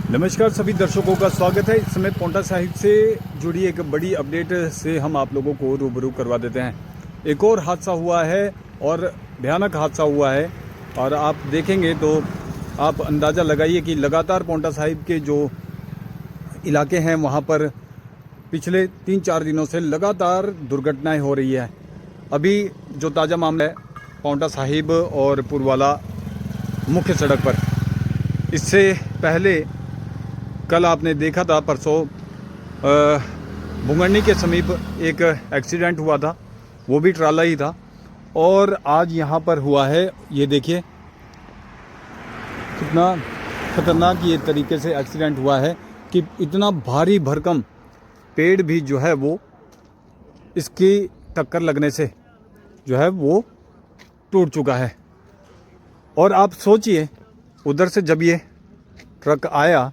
नमस्कार सभी दर्शकों का स्वागत है। इस समय पोंटा साहिब से जुड़ी एक बड़ी अपडेट से हम आप लोगों को रूबरू करवा देते हैं। एक और हादसा हुआ है और भयानक हादसा हुआ है और आप देखेंगे तो आप अंदाज़ा लगाइए कि लगातार पोंटा साहिब के जो इलाके हैं वहाँ पर पिछले 3-4 दिनों से लगातार दुर्घटनाएं हो रही है। अभी जो ताज़ा मामला है पोंटा साहिब और पुरवाला मुख्य सड़क पर, इससे पहले कल आपने देखा था परसों भुंगरनी के समीप एक एक्सीडेंट हुआ था, वो भी ट्राला ही था। और आज यहाँ पर हुआ है, ये देखिए कितना खतरनाक ये तरीके से एक्सीडेंट हुआ है कि इतना भारी भरकम पेड़ भी जो है वो इसकी टक्कर लगने से जो है वो टूट चुका है। और आप सोचिए उधर से जब ये ट्रक आया,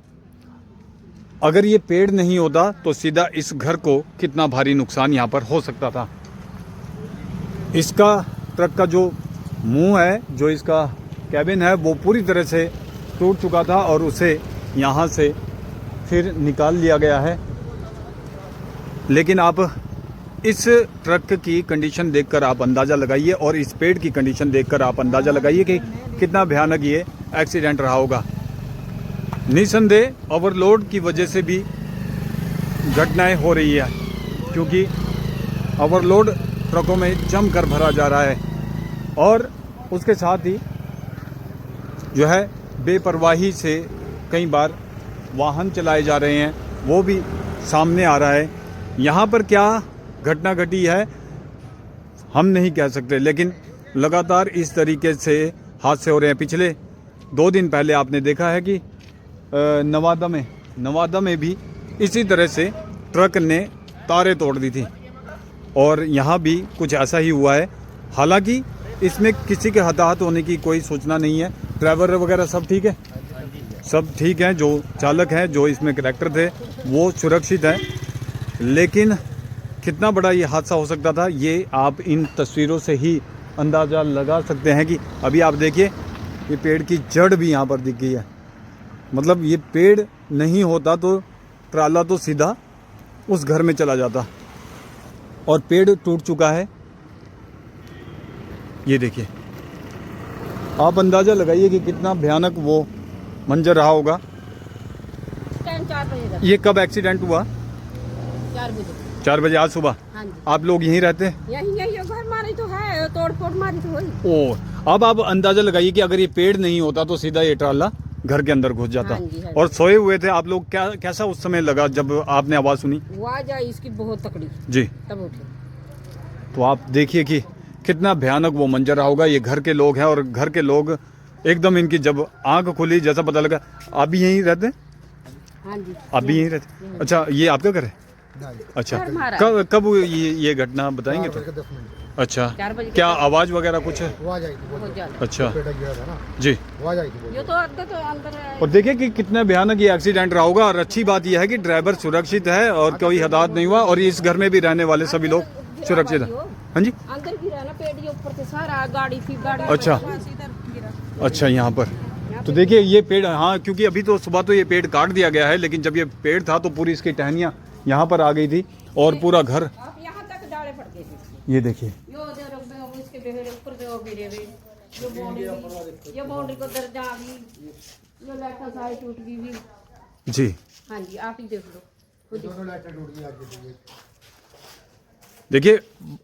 अगर ये पेड़ नहीं होता तो सीधा इस घर को कितना भारी नुकसान यहाँ पर हो सकता था। इसका ट्रक का जो मुंह है, जो इसका कैबिन है, वो पूरी तरह से टूट चुका था और उसे यहाँ से फिर निकाल लिया गया है। लेकिन आप इस ट्रक की कंडीशन देखकर आप अंदाज़ा लगाइए और इस पेड़ की कंडीशन देखकर आप अंदाज़ा लगाइए कि कितना भयानक ये एक्सीडेंट रहा होगा। निसंदेह ओवरलोड की वजह से भी घटनाएं हो रही है, क्योंकि ओवरलोड ट्रकों में जमकर भरा जा रहा है और उसके साथ ही जो है बेपरवाही से कई बार वाहन चलाए जा रहे हैं, वो भी सामने आ रहा है। यहाँ पर क्या घटना घटी है हम नहीं कह सकते, लेकिन लगातार इस तरीके से हादसे हो रहे हैं। पिछले 2 दिन पहले आपने देखा है कि नवादा में भी इसी तरह से ट्रक ने तारें तोड़ दी थी और यहाँ भी कुछ ऐसा ही हुआ है। हालांकि इसमें किसी के हताहत होने की कोई सूचना नहीं है। ड्राइवर वगैरह सब ठीक है, सब ठीक हैं। जो चालक हैं, जो इसमें करेक्टर थे, वो सुरक्षित हैं। लेकिन कितना बड़ा ये हादसा हो सकता था, ये आप इन तस्वीरों से ही अंदाज़ा लगा सकते हैं। कि अभी आप देखिए ये पेड़ की जड़ भी यहाँ पर दिख गई है। मतलब ये पेड़ नहीं होता तो ट्राला तो सीधा उस घर में चला जाता और पेड़ टूट चुका है। ये देखिए, आप अंदाज़ा लगाइए कि कितना भयानक वो मंजर रहा होगा। 4 बजे ये कब एक्सीडेंट हुआ? 4 बजे आज सुबह। हाँ जी। आप लोग यहीं रहते हैं? यही घर मारी तो है, तोड़ फोड़ मारी तो हुई। ओ, अब आप अंदाज़ा लगाइए कि अगर ये पेड़ नहीं होता तो सीधा ये ट्राला घर के अंदर घुस जाता। हाँ जी। और सोए हुए थे आप लोग, कैसा उस समय लगा जब आपने आवाज़ सुनी? आवाज आई इसकी बहुत तकड़ी जी, तब उठे। तो आप देखिए कि कितना भयानक वो मंजर रहा होगा। ये घर के लोग हैं और घर के लोग एकदम, इनकी जब आंख खुली जैसा पता लगा। आप भी यहीं रहते हैं? हाँ जी। आप भी यहीं रहते? अच्छा, ये आपका घर है? अच्छा, कब ये घटना बताएंगे तो? अच्छा, 4 बजे क्या आवाज वगैरह कुछ है? बहुत ज्यादा। अच्छा जी। ये तो अंदर और देखिए कि कितना भयानक ये एक्सीडेंट रहा होगा। और अच्छी बात यह है कि ड्राइवर सुरक्षित है और कोई हताहत नहीं हुआ और इस घर में भी रहने वाले सभी लोग सुरक्षित है। हाँ जी, अंदर गिरा ना, पेड़ ऊपर से सारा गाड़ी थी, गाड़ी। अच्छा यहाँ पर तो देखिए ये पेड़, हाँ, क्योंकि अभी तो सुबह तो ये पेड़ काट दिया गया है, लेकिन जब ये पेड़ था तो पूरी इसकी टहनियाँ यहाँ पर आ गई थी और पूरा घर यहाँ तक डाले पड़ गए थे। ये देखिए। ये बाउंड्री को दर्जा आ गई, ये लाइट सारी टूट गई भी। जी हाँ जी, आप ही देख लो। देखिए,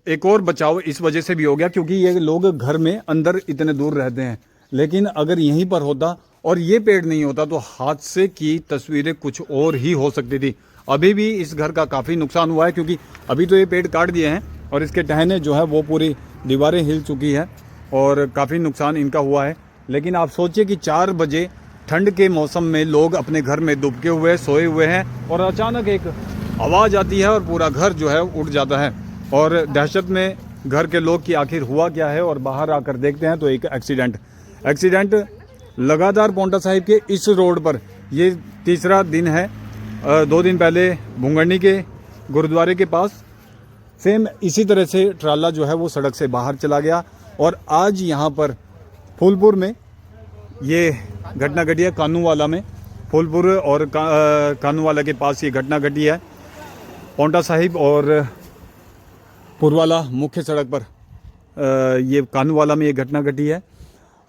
एक और बचाव इस वजह से भी हो गया क्योंकि ये लोग घर में अंदर इतने दूर रहते हैं। लेकिन अगर यहीं पर होता और ये पेड़ नहीं होता तो हादसे की तस्वीरें कुछ और ही हो सकती थी। अभी भी इस घर का काफ़ी नुकसान हुआ है क्योंकि अभी तो ये पेड़ काट दिए हैं और इसके टहने जो है वो पूरी दीवारें हिल चुकी है और काफ़ी नुकसान इनका हुआ है। लेकिन आप सोचिए कि 4 बजे ठंड के मौसम में लोग अपने घर में दुबके हुए सोए हुए हैं और अचानक एक आवाज़ आती है और पूरा घर जो है उठ जाता है। और दहशत में घर के लोग कि आखिर हुआ क्या है, और बाहर आकर देखते हैं तो एक एक्सीडेंट लगातार पोंटा साहिब के इस रोड पर ये तीसरा दिन है। 2 दिन पहले भुंगरनी के गुरुद्वारे के पास सेम इसी तरह से ट्राला जो है वो सड़क से बाहर चला गया और आज यहाँ पर फूलपुर में ये घटना घटी है कानूवाला में। फूलपुर और कानूवाला के पास ये घटना घटी है। पांवटा साहिब और पुरवाला मुख्य सड़क पर ये कानूवाला में ये घटना घटी है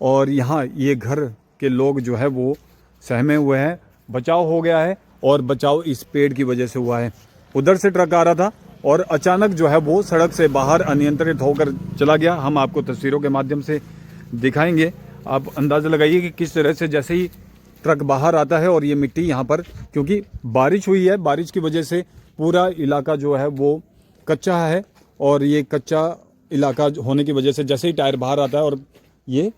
और यहाँ ये घर के लोग जो है वो सहमे हुए हैं। बचाव हो गया है और बचाव इस पेड़ की वजह से हुआ है। उधर से ट्रक आ रहा था और अचानक जो है वो सड़क से बाहर अनियंत्रित होकर चला गया। हम आपको तस्वीरों के माध्यम से दिखाएंगे, आप अंदाज़ा लगाइए कि किस तरह से जैसे ही ट्रक बाहर आता है और ये मिट्टी यहाँ पर, क्योंकि बारिश हुई है, बारिश की वजह से पूरा इलाका जो है वो कच्चा है और ये कच्चा इलाका होने की वजह से जैसे ही टायर बाहर आता है और ये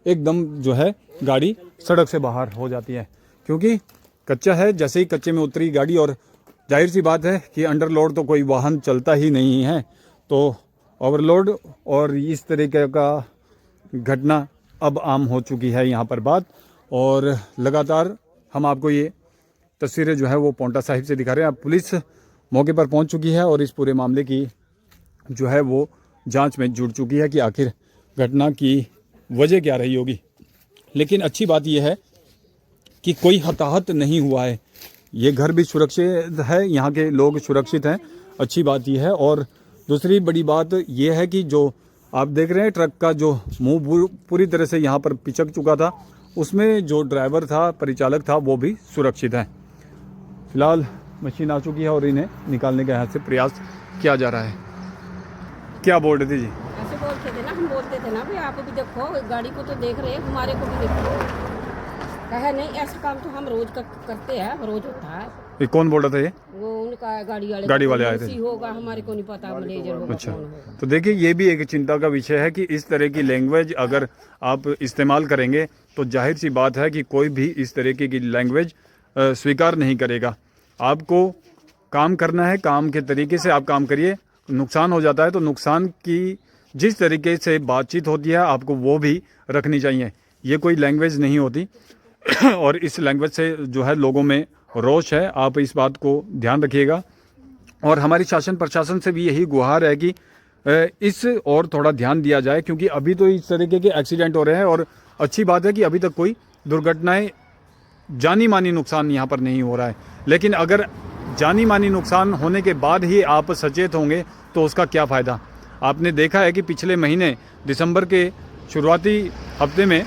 एकदम जो है गाड़ी सड़क से बाहर हो जाती है, क्योंकि कच्चा है। जैसे ही कच्चे में उतरी गाड़ी और जाहिर सी बात है कि अंडरलोड तो कोई वाहन चलता ही नहीं है, तो ओवरलोड और इस तरीके का घटना अब आम हो चुकी है यहाँ पर बात। और लगातार हम आपको ये तस्वीरें जो है वो पांवटा साहिब से दिखा रहे हैं। अब पुलिस मौके पर पहुँच चुकी है और इस पूरे मामले की जो है वो जांच में जुट चुकी है कि आखिर घटना की वजह क्या रही होगी। लेकिन अच्छी बात यह है कि कोई हताहत नहीं हुआ है, ये घर भी सुरक्षित है, यहाँ के लोग सुरक्षित हैं, अच्छी बात यह है। और दूसरी बड़ी बात यह है कि जो आप देख रहे हैं ट्रक का जो मुंह पूरी तरह से यहाँ पर पिचक चुका था, उसमें जो ड्राइवर था, परिचालक था, वो भी सुरक्षित है। फिलहाल मशीन आ चुकी है और इन्हें निकालने का यहाँ से प्रयास किया जा रहा है। क्या बोल रहे थे जी? ऐसे बोलते थे ना, हम बोलते थे ना भाई आप भी देखो, गाड़ी को तो देख रहे हैं, हमारे को भी देखो। कहे नहीं, ऐसा काम तो हम रोज करते हैं, रोज होता है। ये कौन बोल रहा था? ये वो उनका गाड़ी वाले आए थे। होगा, हमारे को नहीं पता, मैनेजर होगा। अच्छा, कौन होगा। तो देखिए ये भी एक चिंता का विषय है कि इस तरह की लैंग्वेज अगर आप इस्तेमाल करेंगे तो जाहिर सी बात है कि कोई भी इस तरीके की लैंग्वेज स्वीकार नहीं करेगा। आपको काम करना है, काम के तरीके से आप काम करिए। नुकसान हो जाता है तो नुकसान की जिस तरीके से बातचीत होती है आपको वो भी रखनी चाहिए। ये कोई लैंग्वेज नहीं होती और इस लैंग्वेज से जो है लोगों में रोष है, आप इस बात को ध्यान रखिएगा। और हमारी शासन प्रशासन से भी यही गुहार है कि इस और थोड़ा ध्यान दिया जाए, क्योंकि अभी तो इस तरीके के एक्सीडेंट हो रहे हैं और अच्छी बात है कि अभी तक कोई दुर्घटनाएं, जानी मानी नुकसान यहाँ पर नहीं हो रहा है। लेकिन अगर जानी मानी नुकसान होने के बाद ही आप सचेत होंगे तो उसका क्या फ़ायदा। आपने देखा है कि पिछले महीने दिसंबर के शुरुआती हफ्ते में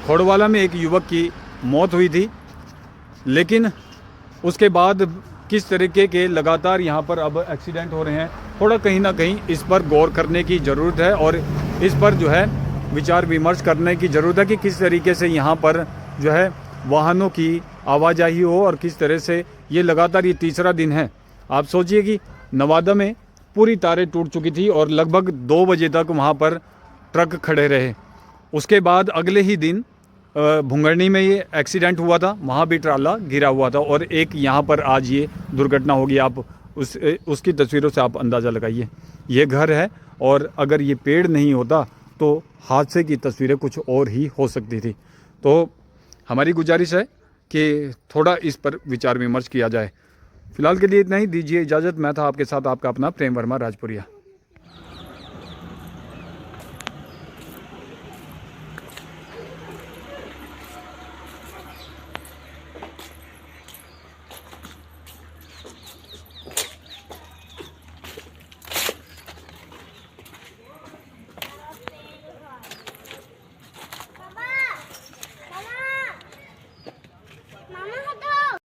खोड़वाला में एक युवक की मौत हुई थी, लेकिन उसके बाद किस तरीके के लगातार यहाँ पर अब एक्सीडेंट हो रहे हैं। थोड़ा कहीं ना कहीं इस पर गौर करने की ज़रूरत है और इस पर जो है विचार विमर्श करने की ज़रूरत है कि किस तरीके से यहाँ पर जो है वाहनों की आवाजाही हो और किस तरह से ये लगातार ये तीसरा दिन है। आप सोचिए कि नवादा में पूरी तारें टूट चुकी थी और लगभग 2 बजे तक वहाँ पर ट्रक खड़े रहे। उसके बाद अगले ही दिन भुंगरनी में ये एक्सीडेंट हुआ था, वहाँ भी ट्राला गिरा हुआ था और एक यहाँ पर आज ये दुर्घटना होगी। आप उसकी तस्वीरों से आप अंदाज़ा लगाइए। ये घर है और अगर ये पेड़ नहीं होता तो हादसे की तस्वीरें कुछ और ही हो सकती थी। तो हमारी गुजारिश है कि थोड़ा इस पर विचार विमर्श किया जाए। फिलहाल के लिए इतना ही, दीजिए इजाज़त। मैं था आपके साथ आपका अपना प्रेम वर्मा राजपुरिया।